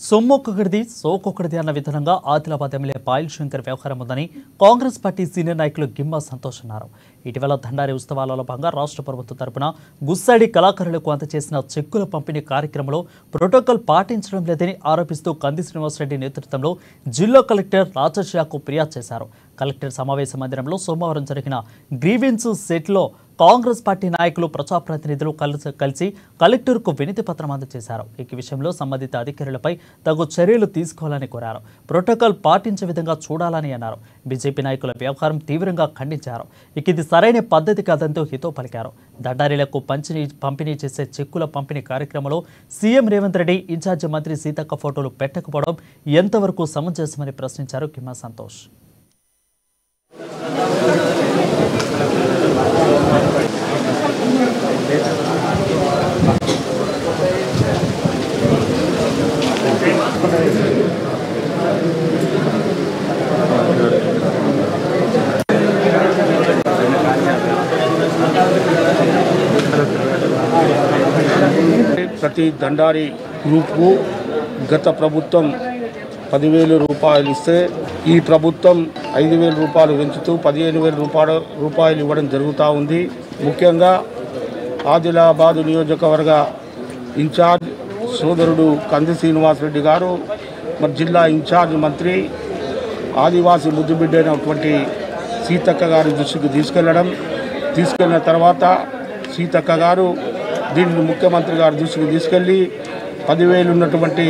సొమ్మొక్కడిది సోకొక్కడిది అన్న విధంగా ఆదిలాబాద్ ఎమ్మెల్యే పాయల్ శంకర్ వ్యవహారం ఉందని కాంగ్రెస్ పార్టీ సీనియర్ నాయకులు గిమ్మ సంతోష్ అన్నారు. ఇటీవల దండారి ఉత్సవాలలో భాగంగా రాష్ట్ర ప్రభుత్వం తరపున గుస్సాడి కళాకారులకు అందజేసిన చెక్కుల పంపిణీ కార్యక్రమంలో ప్రోటోకాల్ పాటించడం లేదని ఆరోపిస్తూ కంది శ్రీనివాసరెడ్డి నేతృత్వంలో జిల్లా కలెక్టర్ రాజశేఖర్కు ఫిర్యాదు చేశారు. కలెక్టర్ సమావేశ మందిరంలో సోమవారం జరిగిన గ్రీవెన్స్ సెట్లో కాంగ్రెస్ పార్టీ నాయకులు ప్రజాప్రతినిధులు కలిసి కలెక్టర్కు వినతి పత్రం అందజేశారు. ఈ విషయంలో సంబంధిత అధికారులపై తగు చర్యలు తీసుకోవాలని కోరారు. ప్రోటోకాల్ పాటించే విధంగా చూడాలని అన్నారు. బీజేపీ నాయకుల వ్యవహారం తీవ్రంగా ఖండించారు. ఇది సరైన పద్ధతి కాదంటూ హితో పలికారు. దండారీలకు పంపిణీ చేసే చెక్కుల పంపిణీ కార్యక్రమంలో సీఎం రేవంత్ రెడ్డి ఇన్ఛార్జి మంత్రి సీతక్క ఫోటోలు పెట్టకపోవడం ఎంతవరకు సమంజసమని ప్రశ్నించారు గిమ్మ సంతోష్. ప్రతి దండారి గ్రూప్కు గత ప్రభుత్వం 10,000 రూపాయలు ఇస్తే ఈ ప్రభుత్వం 5,000 రూపాయలు పెంచుతూ 15,000 రూపాయలు ఇవ్వడం జరుగుతూ ఉంది. ముఖ్యంగా ఆదిలాబాద్ నియోజకవర్గ ఇన్ఛార్జ్ సోదరుడు కంది శ్రీనివాసరెడ్డి గారు, మరి జిల్లా ఇన్ఛార్జ్ మంత్రి ఆదివాసీ ముద్దుబిడ్డ అయినటువంటి సీతక్క గారి దృష్టికి తీసుకెళ్ళిన తర్వాత సీతక్క గారు దీన్ని ముఖ్యమంత్రి గారి దృష్టికి తీసుకెళ్ళి 10,000 ఉన్నటువంటి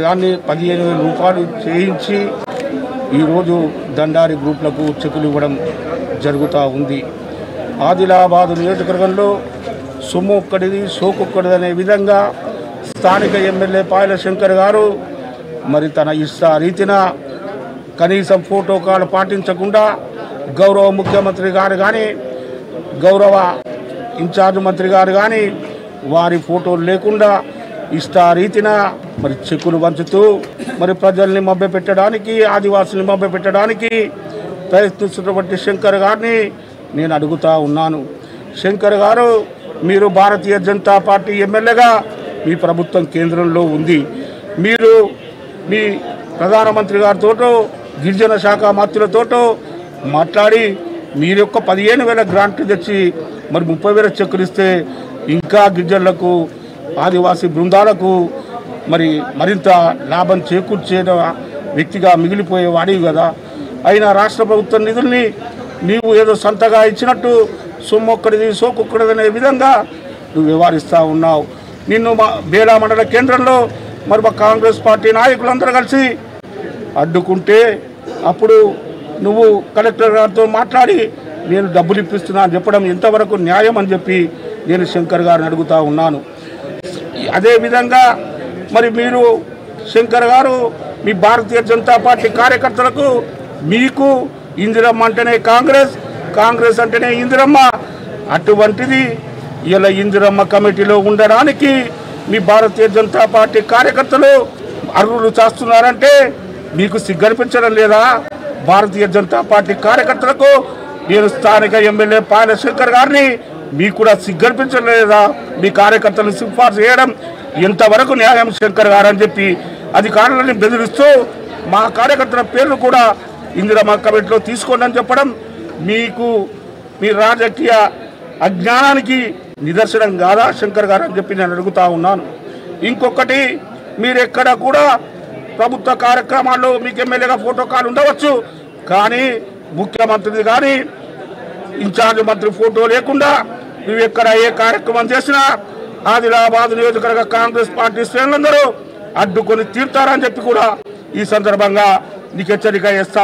దాన్ని 15,000 రూపాయలు చేయించి ఈరోజు దండారి గ్రూపులకు చెక్కులు ఇవ్వడం జరుగుతూ ఉంది. ఆదిలాబాద్ నియోజకవర్గంలో సొమ్ము ఒక్కడిది సోకొక్కడిది అనే విధంగా స్థానిక ఎమ్మెల్యే పాయల శంకర్ గారు మరి తన రీతిన కనీసం ప్రోటోకాల్ పాటించకుండా గౌరవ ముఖ్యమంత్రి గారు కానీ గౌరవ ఇన్ఛార్జ్ మంత్రి గారు కానీ వారి ఫోటోలు లేకుండా రీతిన మరి చెక్కులు పంచుతూ మరి ప్రజల్ని మభ్యపెట్టడానికి ఆదివాసుల్ని మభ్యపెట్టడానికి ప్రయత్నిస్తున్నటువంటి శంకర్ గారిని నేను అడుగుతూ ఉన్నాను. శంకర్ గారు, మీరు భారతీయ జనతా పార్టీ ఎమ్మెల్యేగా మీ ప్రభుత్వం కేంద్రంలో ఉంది. మీరు మీ ప్రధానమంత్రి గారితో గిరిజన శాఖ మంత్రులతో మాట్లాడి మీరు యొక్క 15,000 గ్రాంట్ తెచ్చి మరి 30,000 చెక్కులు ఇస్తే ఇంకా గిరిజనులకు ఆదివాసీ బృందాలకు మరింత లాభం చేకూర్చే వ్యక్తిగా మిగిలిపోయేవాడివి కదా. అయినా రాష్ట్ర ప్రభుత్వ నిధుల్ని నీవు ఏదో సొంతగా ఇచ్చినట్టు సొమ్మొక్కడిది సోకొక్కడిది అనే విధంగా నువ్వు వ్యవహరిస్తూ ఉన్నావు. నిన్ను బేలా మండల కేంద్రంలో మరి మా కాంగ్రెస్ పార్టీ నాయకులందరూ కలిసి అడ్డుకుంటే అప్పుడు నువ్వు కలెక్టర్ గారితో మాట్లాడి నేను డబ్బులు ఇప్పిస్తున్నా అని చెప్పడం ఎంతవరకు న్యాయం అని చెప్పి నేను శంకర్ గారిని అడుగుతూ ఉన్నాను. అదేవిధంగా మరి మీరు శంకర్ గారు మీ భారతీయ జనతా పార్టీ కార్యకర్తలకు మీకు ఇందిరమ్మ అంటేనే కాంగ్రెస్ అంటేనే ఇందిరమ్మ, అటువంటిది ఇలా ఇందిరమ్మ కమిటీలో ఉండడానికి మీ భారతీయ జనతా పార్టీ కార్యకర్తలు అర్హులు చేస్తున్నారంటే మీకు సిగ్గనిపించడం లేదా? భారతీయ జనతా పార్టీ కార్యకర్తలకు నేను స్థానిక ఎమ్మెల్యే పాయల శంకర్ గారిని మీకు కూడా సిగ్గనిపించడం లేదా? మీ కార్యకర్తలను సిఫార్సు చేయడం ఎంతవరకు న్యాయం శంకర్ గారు అని చెప్పి అధికారులను బెదిరిస్తూ మా కార్యకర్తల పేర్లు కూడా ఇందిరమ్మ కమిటీలో తీసుకోండి అని చెప్పడం మీకు మీ రాజకీయ అజ్ఞానానికి నిదర్శనం కాదా శంకర్ గారు అని చెప్పి నేను అడుగుతూ ఉన్నాను. ఇంకొకటి, మీరు ఎక్కడ కూడా ప్రభుత్వ కార్యక్రమాల్లో మీకు ఎమ్మెల్యేగా ఫోటోకాల్ ఉండవచ్చు, కానీ ముఖ్యమంత్రిది కానీ ఇన్ఛార్జ్ మంత్రి ఫోటో లేకుండా నువ్వు ఎక్కడ ఏ కార్యక్రమం చేసినా ఆదిలాబాద్ నియోజకవర్గ కాంగ్రెస్ పార్టీ శ్రేణులందరూ అడ్డుకొని తీరుతారని చెప్పి కూడా ఈ సందర్భంగా నీకు హెచ్చరిక చేస్తా